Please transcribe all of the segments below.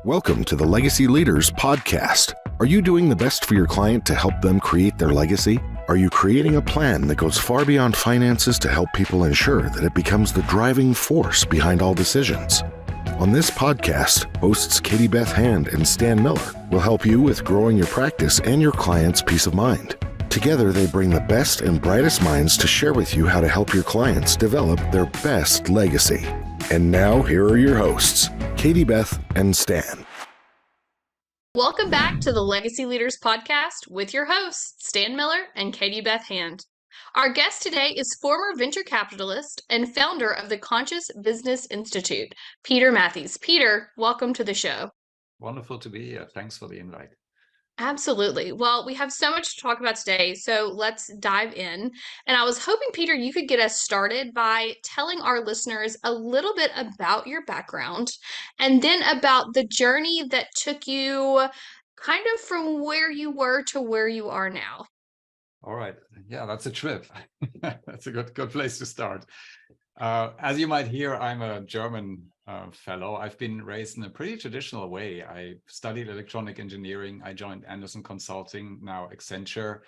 Welcome to the Legacy Leaders Podcast. Are you doing the best for your client to help them create their legacy? Are you creating a plan that goes far beyond finances to help people ensure that it becomes the driving force behind all decisions? On this podcast, hosts Katie Beth Hand and Stan Miller will help you with growing your practice and your clients' peace of mind. Together, they bring the best and brightest minds to share with you how to help your clients develop their best legacy. And now, here are your hosts, Katie Beth and Stan. Welcome back to the Legacy Leaders Podcast with your hosts, Stan Miller and Katie Beth Hand. Our guest today is former venture capitalist and founder of the Conscious Business Institute, Peter Matthies. Peter, welcome to the show. Wonderful to be here. Thanks for the invite. Absolutely. Well, we have so much to talk about today, so let's dive in. And I was hoping, Peter, you could get us started by telling our listeners a little bit about your background and then about the journey that took you kind of from where you were to where you are now. All right. Yeah, that's a trip. That's a good place to start. As you might hear, I'm a German fellow. I've been raised in a pretty traditional way. I studied electronic engineering. I joined Anderson Consulting, now Accenture.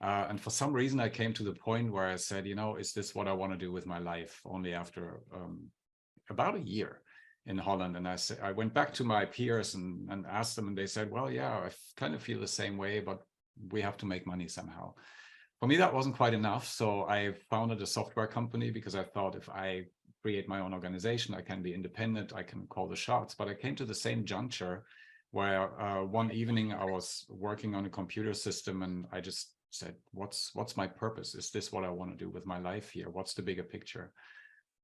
And for some reason, I came to the point where I said, is this what I want to do with my life? Only after about a year in Holland. And I went back to my peers and asked them, and they said, well, yeah, I kind of feel the same way, but we have to make money somehow. For me, that wasn't quite enough. So I founded a software company because I thought if I create my own organization, I can be independent, I can call the shots. But I came to the same juncture where one evening I was working on a computer system and I just said, what's my purpose? Is this what I want to do with my life here? What's the bigger picture?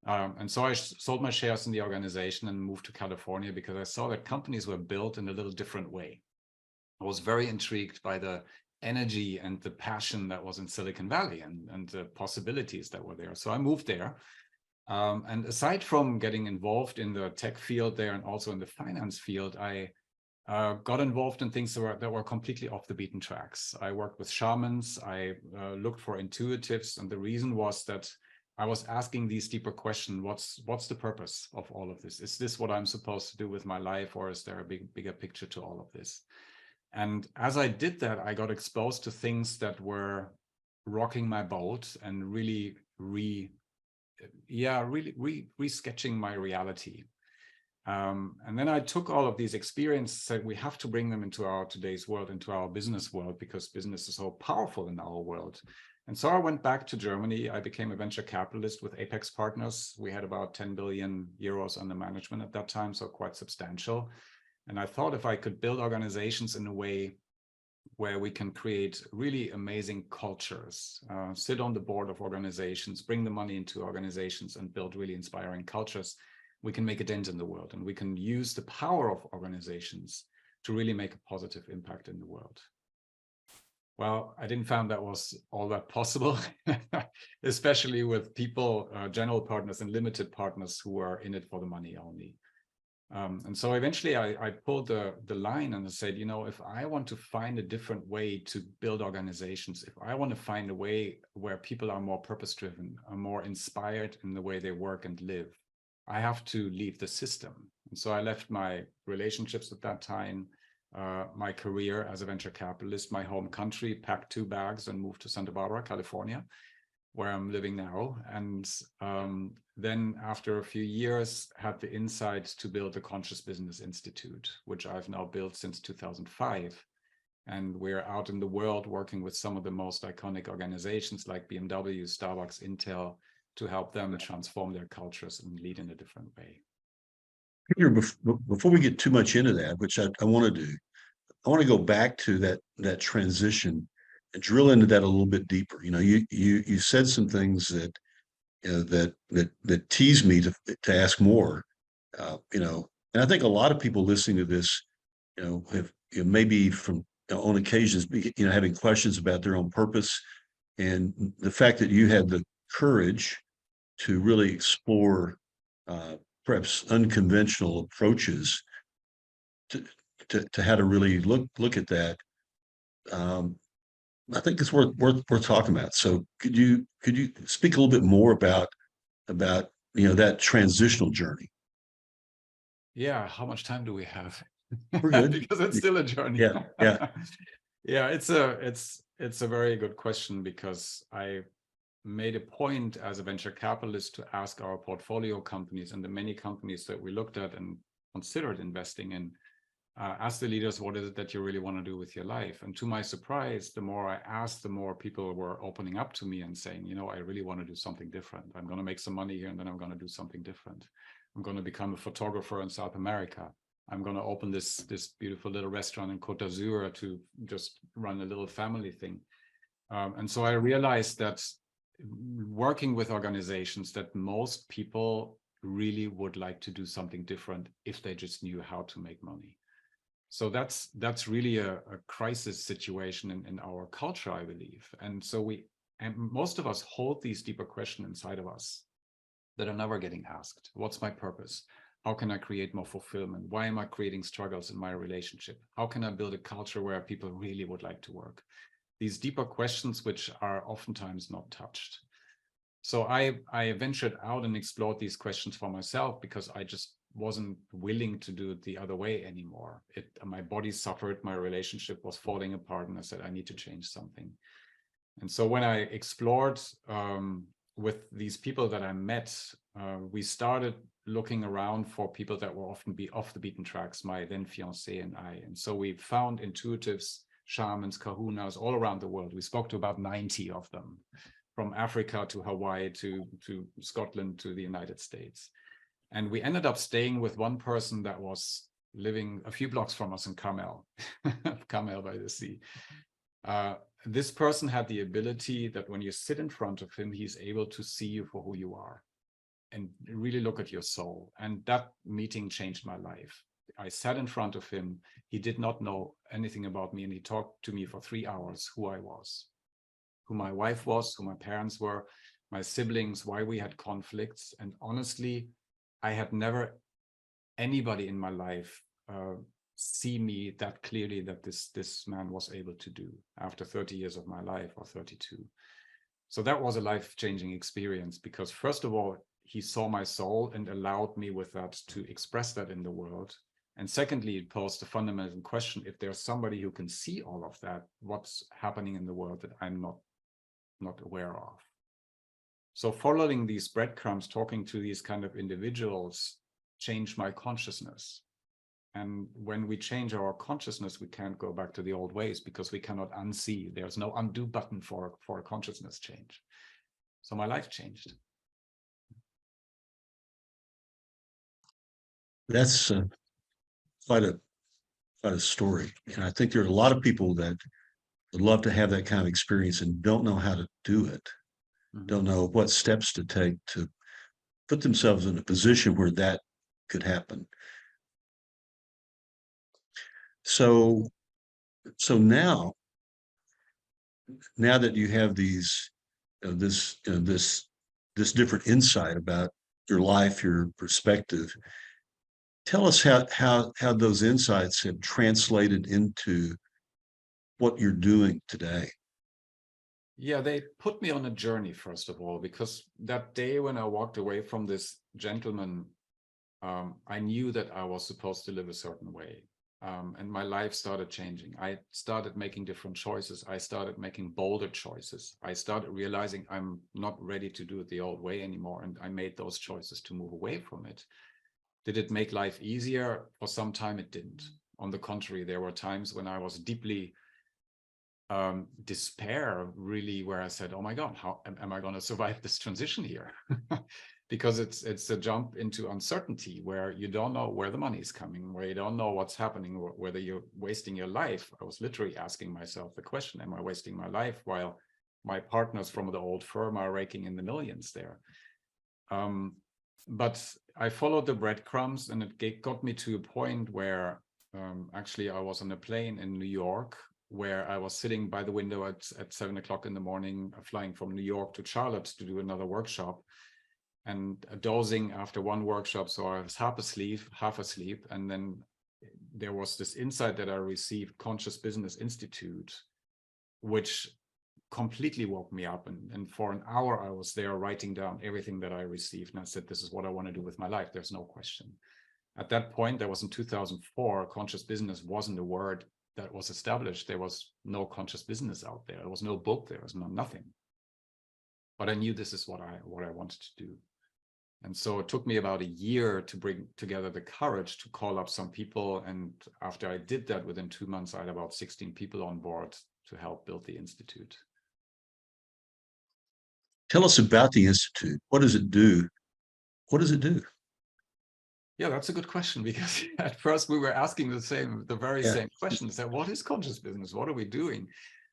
And so I sold my shares in the organization and moved to California because I saw that companies were built in a little different way. I was very intrigued by the energy and the passion that was in Silicon Valley and the possibilities that were there. So I moved there. And aside from getting involved in the tech field there and also in the finance field, I got involved in things that were completely off the beaten tracks. I worked with shamans. I looked for intuitives. And the reason was that I was asking these deeper questions. What's the purpose of all of this? Is this what I'm supposed to do with my life? Or is there a bigger picture to all of this? And as I did that, I got exposed to things that were rocking my boat and really resketching my reality. And then I took all of these experiences, said we have to bring them into our today's world, into our business world, because business is so powerful in our world. And so I went back to Germany. I became a venture capitalist with Apex Partners. We had about 10 billion euros under management at that time, so quite substantial. And I thought if I could build organizations in a way where we can create really amazing cultures, sit on the board of organizations, bring the money into organizations and build really inspiring cultures, we can make a dent in the world and we can use the power of organizations to really make a positive impact in the world. Well, I didn't find that was all that possible, especially with people, general partners and limited partners who are in it for the money only. And so eventually I pulled the line and I said, if I want to find a different way to build organizations, if I want to find a way where people are more purpose-driven, are more inspired in the way they work and live, I have to leave the system. And so I left my relationships at that time, my career as a venture capitalist, my home country, packed 2 bags and moved to Santa Barbara, California, where I'm living now. And then after a few years, had the insight to build the Conscious Business Institute, which I've now built since 2005. And we're out in the world working with some of the most iconic organizations like BMW, Starbucks, Intel, to help them transform their cultures and lead in a different way. Peter, before we get too much into that, which I want to do, I want to go back to that transition and drill into that a little bit deeper. You said some things that tease me to ask more. And I think a lot of people listening to this, have maybe from on occasions, having questions about their own purpose, and the fact that you had the courage to really explore perhaps unconventional approaches to how to really look at that. I think it's worth talking about. So could you speak a little bit more about that transitional journey? Yeah, how much time do we have? We're good. because it's still a journey. Yeah. Yeah, it's a very good question, because I made a point as a venture capitalist to ask our portfolio companies and the many companies that we looked at and considered investing in, ask the leaders, what is it that you really want to do with your life? And to my surprise, the more I asked, the more people were opening up to me and saying, I really want to do something different. I'm going to make some money here, and then I'm going to do something different. I'm going to become a photographer in South America. I'm going to open this beautiful little restaurant in Côte d'Azur to just run a little family thing. And so I realized that working with organizations, that most people really would like to do something different if they just knew how to make money. So that's really a crisis situation in our culture, I believe. And so most of us hold these deeper questions inside of us that are never getting asked. What's my purpose? How can I create more fulfillment? Why am I creating struggles in my relationship? How can I build a culture where people really would like to work? These deeper questions, which are oftentimes not touched. So I ventured out and explored these questions for myself, because I just wasn't willing to do it the other way anymore. My body suffered, my relationship was falling apart, and I said, I need to change something. And so when I explored with these people that I met, we started looking around for people that will often be off the beaten tracks, my then fiancé and I. And so we found intuitives, shamans, kahunas all around the world. We spoke to about 90 of them, from Africa to Hawaii to Scotland to the United States. And we ended up staying with one person that was living a few blocks from us in Carmel, Carmel by the sea. This person had the ability that when you sit in front of him, he's able to see you for who you are and really look at your soul. And that meeting changed my life. I sat in front of him. He did not know anything about me, and he talked to me for 3 hours who I was, who my wife was, who my parents were, my siblings, why we had conflicts. And honestly, I had never anybody in my life see me that clearly that this man was able to do after 30 years of my life, or 32. So that was a life-changing experience, because first of all, he saw my soul and allowed me with that to express that in the world. And secondly, it posed a fundamental question: if there's somebody who can see all of that, what's happening in the world that I'm not aware of? So following these breadcrumbs, talking to these kind of individuals, changed my consciousness. And when we change our consciousness, we can't go back to the old ways, because we cannot unsee. There's no undo button for a consciousness change. So my life changed. That's quite a story. And I think there are a lot of people that would love to have that kind of experience and don't know how to do it, don't know what steps to take to put themselves in a position where that could happen. So now that you have these, this different insight about your life, your perspective, tell us how those insights have translated into what you're doing today. Yeah, they put me on a journey, first of all, because that day when I walked away from this gentleman, I knew that I was supposed to live a certain way. And my life started changing. I started making different choices. I started making bolder choices. I started realizing I'm not ready to do it the old way anymore. And I made those choices to move away from it. Did it make life easier? For some time, it didn't. On the contrary, there were times when I was deeply despair, really, where I said, oh my God, how am I going to survive this transition here? Because it's a jump into uncertainty where you don't know where the money is coming, where you don't know what's happening, whether you're wasting your life. I was literally asking myself the question, am I wasting my life while my partners from the old firm are raking in the millions there? But I followed the breadcrumbs, and it got me to a point where actually I was on a plane in New York, where I was sitting by the window at 7 o'clock in the morning, flying from New York to Charlotte to do another workshop, and dozing after one workshop. So I was half asleep. And then there was this insight that I received, Conscious Business Institute, which completely woke me up. And for an hour, I was there writing down everything that I received. And I said, this is what I want to do with my life. There's no question. At that point, there was in 2004, conscious business wasn't a word that was established. There was no conscious business out there. There was no book. There was nothing. But I knew this is what I wanted to do. And so it took me about a year to bring together the courage to call up some people. And after I did that, within 2 months, I had about 16 people on board to help build the Institute. Tell us about the Institute. What does it do? What does it do? Yeah, that's a good question, because at first we were asking the very same questions. That what is conscious business? What are we doing?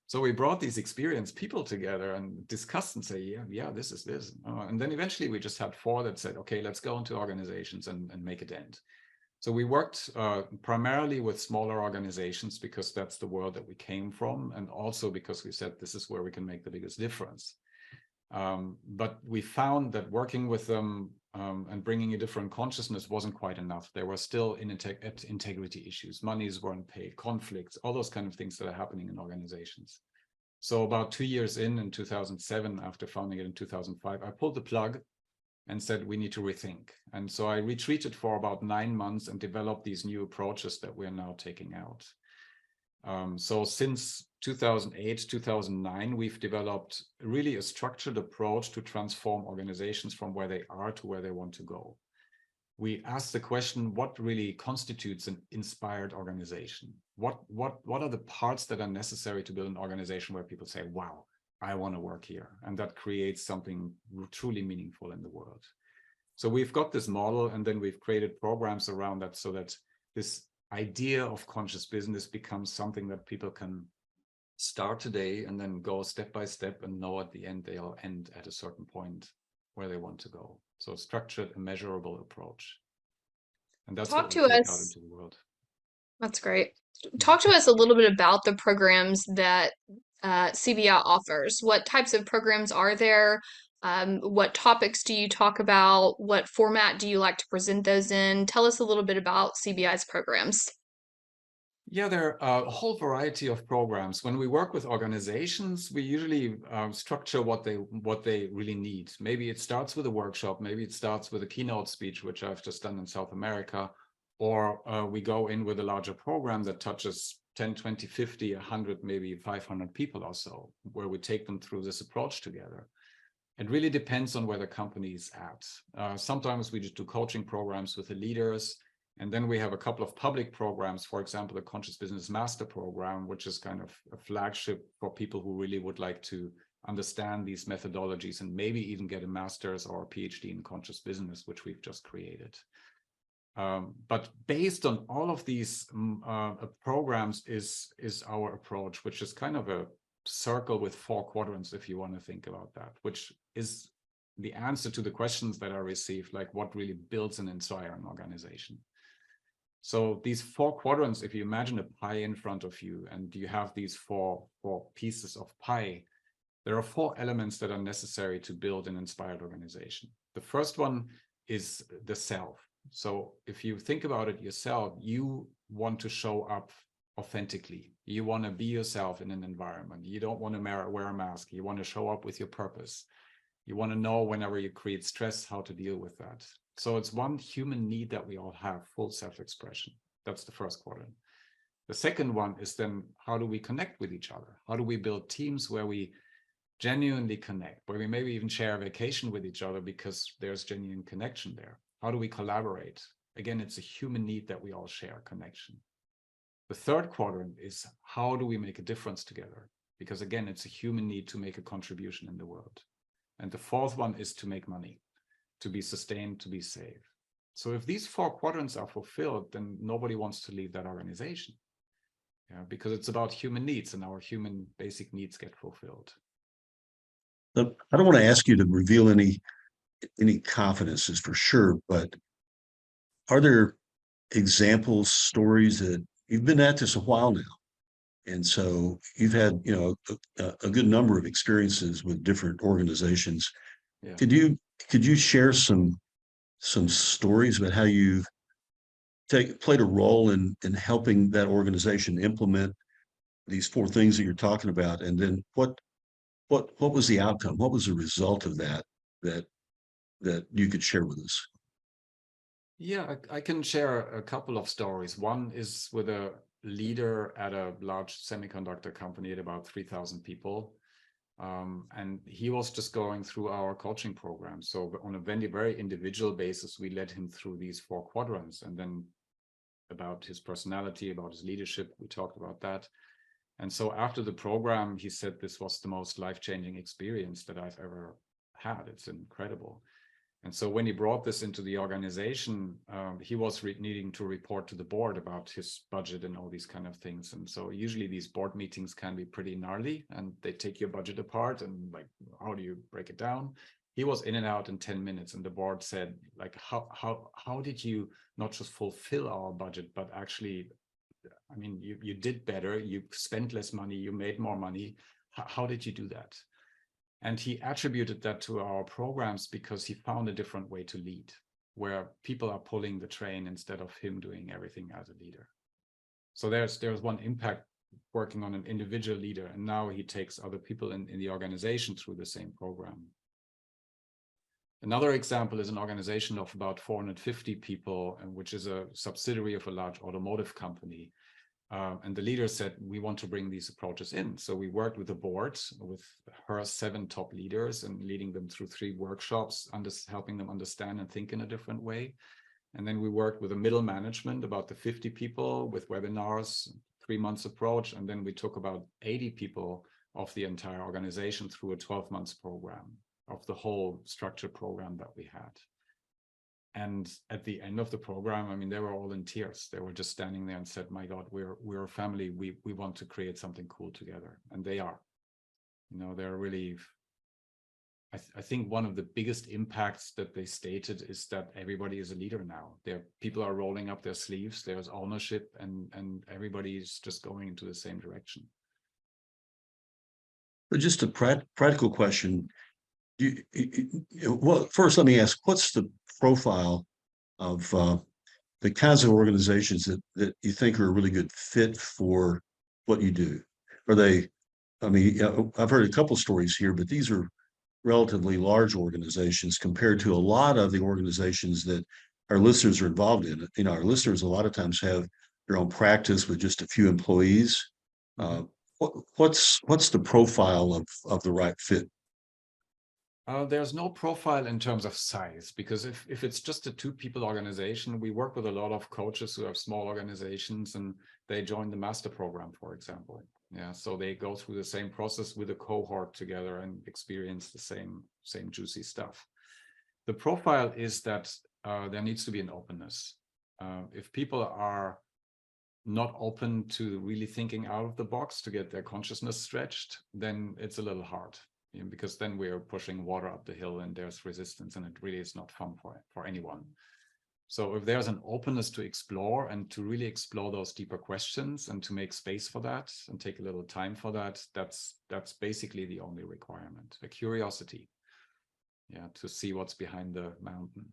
So we brought these experienced people together and discussed and say, yeah, this is this. And then eventually we just had 4 that said, okay, let's go into organizations and make a dent. So we worked primarily with smaller organizations, because that's the world that we came from. And also because we said, this is where we can make the biggest difference. But we found that working with them and bringing a different consciousness wasn't quite enough. There were still integrity issues, monies weren't paid, conflicts, all those kind of things that are happening in organizations. So about 2 years in 2007, after founding it in 2005, I pulled the plug and said, we need to rethink. And so I retreated for about 9 months and developed these new approaches that we're now taking out. So since 2008, 2009, we've developed really a structured approach to transform organizations from where they are to where they want to go. We ask the question, what really constitutes an inspired organization? What are the parts that are necessary to build an organization where people say, wow, I want to work here, and that creates something truly meaningful in the world? So we've got this model, and then we've created programs around that, so that this idea of conscious business becomes something that people can start today and then go step by step and know at the end they'll end at a certain point where they want to go. So structured and measurable approach. And that's what we take out into the world. That's great. Talk to us a little bit about the programs that CBI offers. What types of programs are there? What topics do you talk about? What format do you like to present those in? Tell us a little bit about CBI's programs. Yeah, there are a whole variety of programs. When we work with organizations, we usually structure what they really need. Maybe it starts with a workshop, maybe it starts with a keynote speech, which I've just done in South America, or we go in with a larger program that touches 10, 20, 50, 100, maybe 500 people or so, where we take them through this approach together. It really depends on where the company is at. Sometimes we just do coaching programs with the leaders. And then we have a couple of public programs, for example, the Conscious Business Master Program, which is kind of a flagship for people who really would like to understand these methodologies and maybe even get a master's or a PhD in conscious business, which we've just created. But based on all of these programs is our approach, which is kind of a circle with 4 quadrants, if you want to think about that, which is the answer to the questions that I received, like what really builds and inspires an organization. So these 4 quadrants, if you imagine a pie in front of you and you have these four pieces of pie, there are 4 elements that are necessary to build an inspired organization. The first one is the self. So if you think about it yourself, you want to show up authentically. You want to be yourself in an environment. You don't want to wear a mask. You want to show up with your purpose. You want to know whenever you create stress, how to deal with that. So it's one human need that we all have, full self-expression. That's the first quadrant. The second one is then, how do we connect with each other? How do we build teams where we genuinely connect, where we maybe even share a vacation with each other because there's genuine connection there? How do we collaborate? Again, it's a human need that we all share, connection. The third quadrant is, how do we make a difference together? Because again, it's a human need to make a contribution in the world. And the fourth one is to make money, to be sustained, to be safe. So if these 4 quadrants are fulfilled, then nobody wants to leave that organization. Yeah, because it's about human needs, and our human basic needs get fulfilled. I don't want to ask you to reveal any confidences for sure, but are there examples, stories that you've been at this a while now, and so you've had, you know, a good number of experiences with different organizations. Yeah. Could you share some stories about how you've played a role in helping that organization implement these 4 things that you're talking about, and then what was the outcome? What was the result of that you could share with us? Yeah, I can share a couple of stories. One is with a leader at a large semiconductor company at about 3,000 people. And he was just going through our coaching program. So on a very individual basis, we led him through these 4 quadrants, and then about his personality, about his leadership, we talked about that. And so after the program, he said this was the most life-changing experience that I've ever had. It's incredible. And so when he brought this into the organization, he was needing to report to the board about his budget and all these kind of things. And so usually these board meetings can be pretty gnarly, and they take your budget apart and like, how do you break it down? He was in and out in 10 minutes, and the board said, like, how did you not just fulfill our budget, but actually, I mean, you did better, you spent less money, you made more money. How did you do that? And he attributed that to our programs because he found a different way to lead, where people are pulling the train instead of him doing everything as a leader. So there's one impact working on an individual leader, and now he takes other people in the organization through the same program. Another example is an organization of about 450 people, which is a subsidiary of a large automotive company. And the leader said, we want to bring these approaches in. So we worked with the board, with her 7 top leaders, and leading them through 3 workshops, helping them understand and think in a different way. And then we worked with the middle management, about the 50 people, with webinars, 3 months approach. And then we took about 80 people of the entire organization through a 12 months program of the whole structured program that we had. And at the end of the program, I mean, they were all in tears. They were just standing there and said, my God, we're a family. We want to create something cool together. And they are, you know, they're really, I think one of the biggest impacts that they stated is that everybody is a leader now. People are rolling up their sleeves. There's ownership, and everybody's just going into the same direction. But just a practical question. Well, first, let me ask, what's the profile of the kinds of organizations that you think are a really good fit for what you do? Are they, I mean, I've heard a couple stories here, but these are relatively large organizations compared to a lot of the organizations that our listeners are involved in. You know, our listeners a lot of times have their own practice with just a few employees. What's the profile of the right fit? There's no profile in terms of size, because if it's just a 2-people organization, we work with a lot of coaches who have small organizations, and they join the master program, for example. Yeah, so they go through the same process with a cohort together and experience the same juicy stuff. The profile is that there needs to be an openness. If people are not open to really thinking out of the box to get their consciousness stretched, then it's a little hard. Because then we're pushing water up the hill and there's resistance, and it really is not fun for anyone. So if there's an openness to explore and to really explore those deeper questions and to make space for that and take a little time for that, that's basically the only requirement, a curiosity, yeah, to see what's behind the mountain.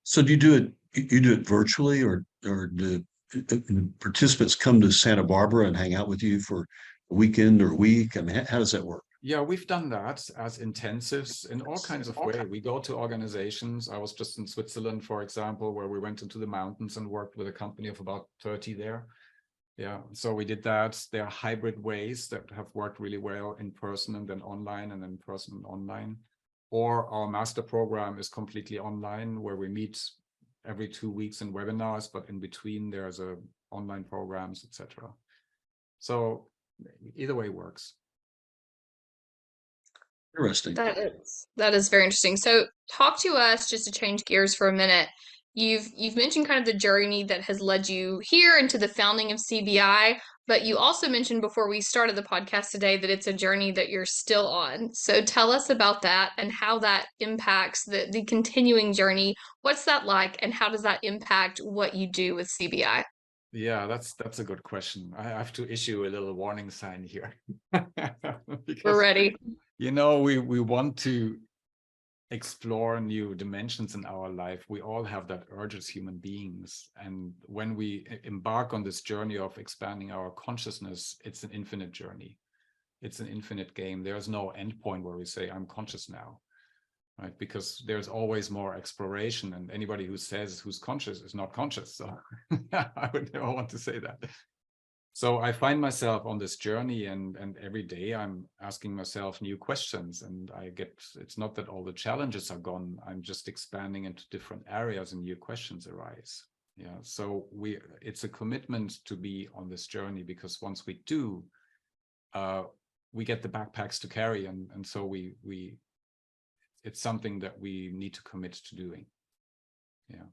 So do you do it virtually, or do participants come to Santa Barbara and hang out with you for a weekend or a week? I mean, how does that work? Yeah, we've done that as intensives in all kinds of ways. We go to organizations. I was just in Switzerland, for example, where we went into the mountains and worked with a company of about 30 there. Yeah, so we did that. There are hybrid ways that have worked really well, in person and then online, and then in person and online. Or our master program is completely online, where we meet every 2 weeks in webinars, but in between there's online programs, etc. So either way works. Interesting. That is very interesting. So talk to us, just to change gears for a minute. You've mentioned kind of the journey that has led you here into the founding of CBI, but you also mentioned before we started the podcast today that it's a journey that you're still on. So tell us about that and how that impacts the continuing journey. What's that like, and how does that impact what you do with CBI? Yeah, that's a good question. I have to issue a little warning sign here. We're ready. You know, we want to explore new dimensions in our life. We all have that urge as human beings. And when we embark on this journey of expanding our consciousness, it's an infinite journey. It's an infinite game. There's no end point where we say, I'm conscious now. right? Because there's always more exploration, and anybody who says who's conscious is not conscious. So I would never want to say that. So I find myself on this journey, and every day I'm asking myself new questions, and it's not that all the challenges are gone. I'm just expanding into different areas and new questions arise. Yeah. So it's a commitment to be on this journey, because once we do, we get the backpacks to carry, and so it's something that we need to commit to doing. Yeah.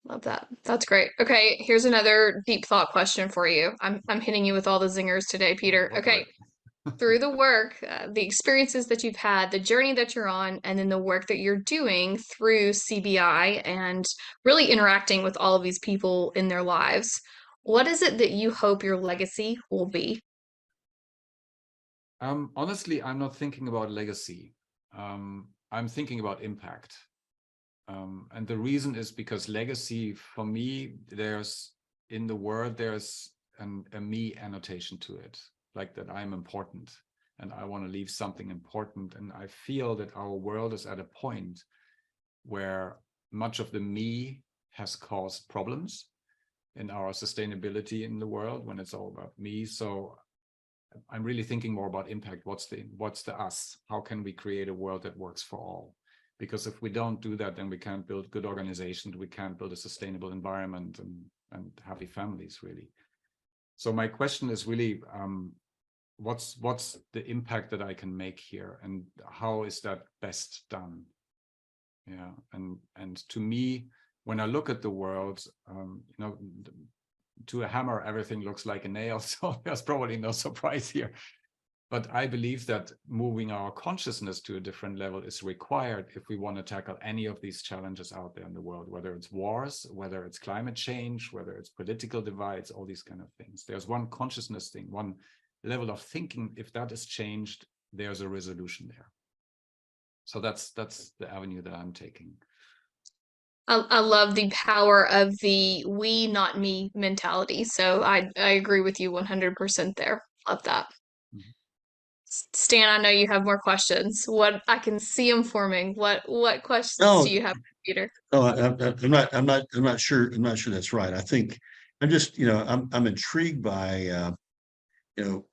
Love that. That's great. Okay, here's another deep thought question for you. I'm hitting you with all the zingers today, Peter. Go for Okay, it. through the work, the experiences that you've had, the journey that you're on, and then the work that you're doing through CBI and really interacting with all of these people in their lives, what is it that you hope your legacy will be? Honestly, I'm not thinking about legacy. I'm thinking about impact. And the reason is because legacy, for me, in the word, there's a me annotation to it, like that I'm important and I want to leave something important. And I feel that our world is at a point where much of the me has caused problems in our sustainability in the world when it's all about me. So I'm really thinking more about impact. What's the us? How can we create a world that works for all? Because if we don't do that, then we can't build good organizations. We can't build a sustainable environment and happy families, really. So my question is really, what's the impact that I can make here, and how is that best done? Yeah, and to me, when I look at the world, to a hammer, everything looks like a nail. So there's probably no surprise here. But I believe that moving our consciousness to a different level is required if we want to tackle any of these challenges out there in the world, whether it's wars, whether it's climate change, whether it's political divides, all these kind of things. There's one consciousness thing, one level of thinking. If that is changed, there's a resolution there. So that's the avenue that I'm taking. I love the power of the we, not me mentality. So I agree with you 100% there. Love that. Mhm. Stan, I know you have more questions. What I can see them forming. What questions No, do you have, Peter? no, I'm not sure. I'm not sure that's right. I think I'm just, I'm intrigued by, you know,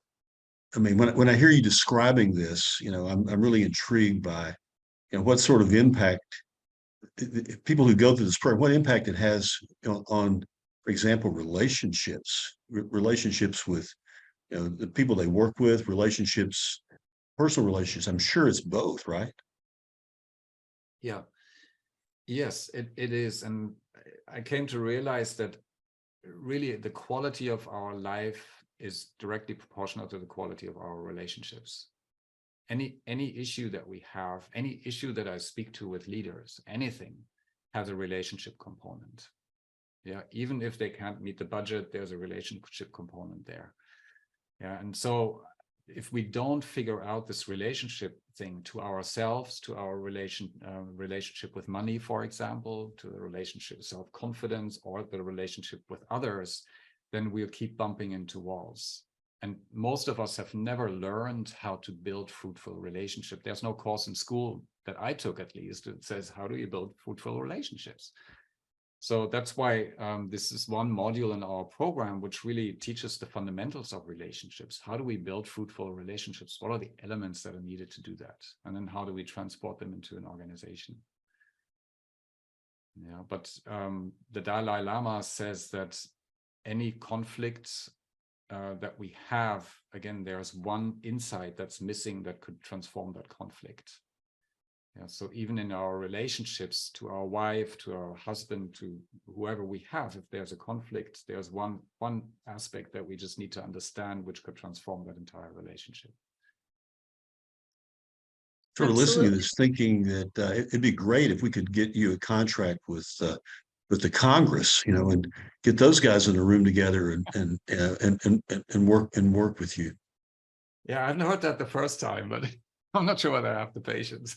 I mean, when I hear you describing this, I'm really intrigued by, what sort of impact people who go through this program, what impact it has, on, for example, relationships with, the people they work with, relationships, personal relationships. I'm sure it's both, right? Yeah. Yes, it is. And I came to realize that really the quality of our life is directly proportional to the quality of our relationships. Any issue that we have, any issue that I speak to with leaders, anything has a relationship component. Yeah, even if they can't meet the budget, there's a relationship component there. Yeah, and so if we don't figure out this relationship thing to ourselves, to our relationship with money, for example, to the relationship self-confidence, or the relationship with others, then we'll keep bumping into walls. And most of us have never learned how to build fruitful relationship. There's no course in school that I took, at least, that says, how do you build fruitful relationships? So that's why this is one module in our program, which really teaches the fundamentals of relationships. How do we build fruitful relationships? What are the elements that are needed to do that? And then how do we transport them into an organization? Yeah, but the Dalai Lama says that any conflict that we have, again, there's one insight that's missing that could transform that conflict. Yeah, so even in our relationships, to our wife, to our husband, to whoever we have, if there's a conflict, there's one aspect that we just need to understand, which could transform that entire relationship. Sort of listening to Absolutely. this, thinking that it'd be great if we could get you a contract with the Congress, and get those guys in a room together and work with you. Yeah, I've heard that the first time, but I'm not sure whether I have the patience.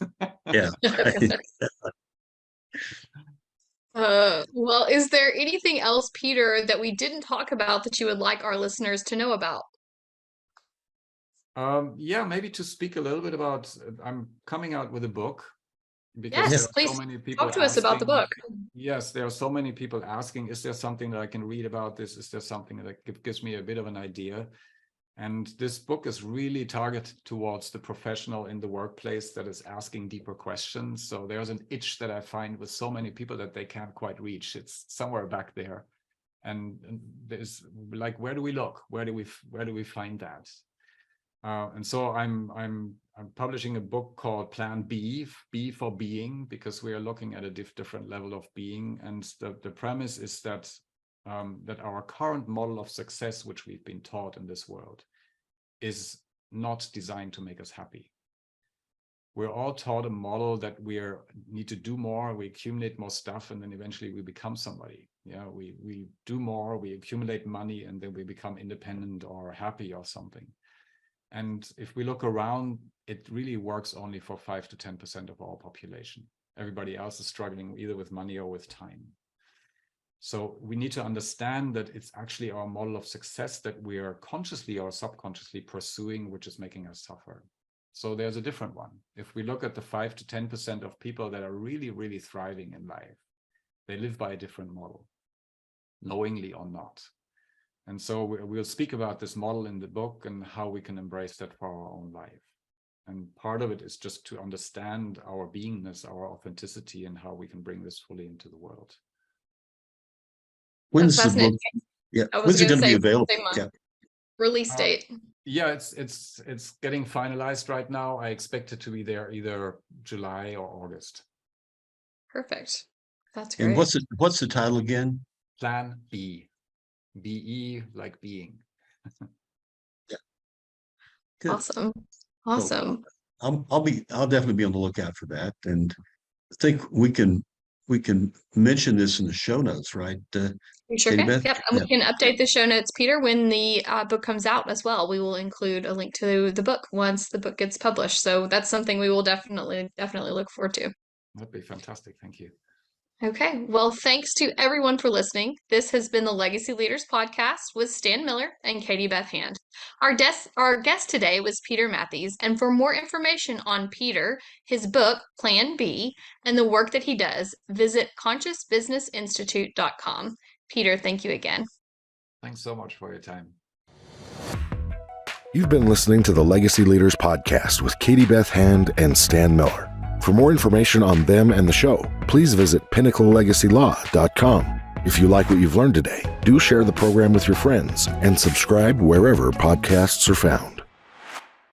Yeah. Well, is there anything else, Peter, that we didn't talk about that you would like our listeners to know about? Yeah, maybe to speak a little bit about, I'm coming out with a book because Yes, there are please so many people talk to us about the book. Yes, there are so many people asking, is there something that I can read about this? Is there something that gives me a bit of an idea? And this book is really targeted towards the professional in the workplace that is asking deeper questions. So there's an itch that I find with so many people that they can't quite reach. It's somewhere back there. And there's like, where do we look? Where do we find that? And so I'm publishing a book called Plan B, B for being, because we are looking at a different level of being. And the premise is that that our current model of success, which we've been taught in this world, is not designed to make us happy. We're all taught a model that we need to do more, we accumulate more stuff, and then eventually we become somebody. Yeah, we do more, we accumulate money, and then we become independent or happy or something. And if we look around, it really works only for 5 to 10% of our population. Everybody else is struggling either with money or with time. So we need to understand that it's actually our model of success that we are consciously or subconsciously pursuing, which is making us suffer. So there's a different one. If we look at the 5 to 10% of people that are really, really thriving in life, they live by a different model, knowingly or not. And so we'll speak about this model in the book and how we can embrace that for our own life. And part of it is just to understand our beingness, our authenticity, and how we can bring this fully into the world. When's the fascinating. book? Yeah. I was When's it gonna going to be say, available? same month. Yeah. Release date. Yeah, it's getting finalized right now. I expect it to be there either July or August. Perfect. That's great. And what's the title again? Plan B. BE, like being. Yeah. Good. Awesome. Awesome. I'll definitely be on the lookout for that. And I think we can mention this in the show notes, right? We sure Katie can. Beth? Yep. And Yeah. we can update the show notes, Peter, when the book comes out as well. We will include a link to the book once the book gets published. So that's something we will definitely look forward to. That'd be fantastic. Thank you. Okay. Well, thanks to everyone for listening. This has been the Legacy Leaders Podcast with Stan Miller and Katie Beth Hand. Our guest today was Peter Matthies. And for more information on Peter, his book, Plan B, and the work that he does, visit consciousbusinessinstitute.com. Peter, thank you again. Thanks so much for your time. You've been listening to the Legacy Leaders Podcast with Katie Beth Hand and Stan Miller. For more information on them and the show, please visit pinnaclelegacylaw.com. If you like what you've learned today, do share the program with your friends and subscribe wherever podcasts are found.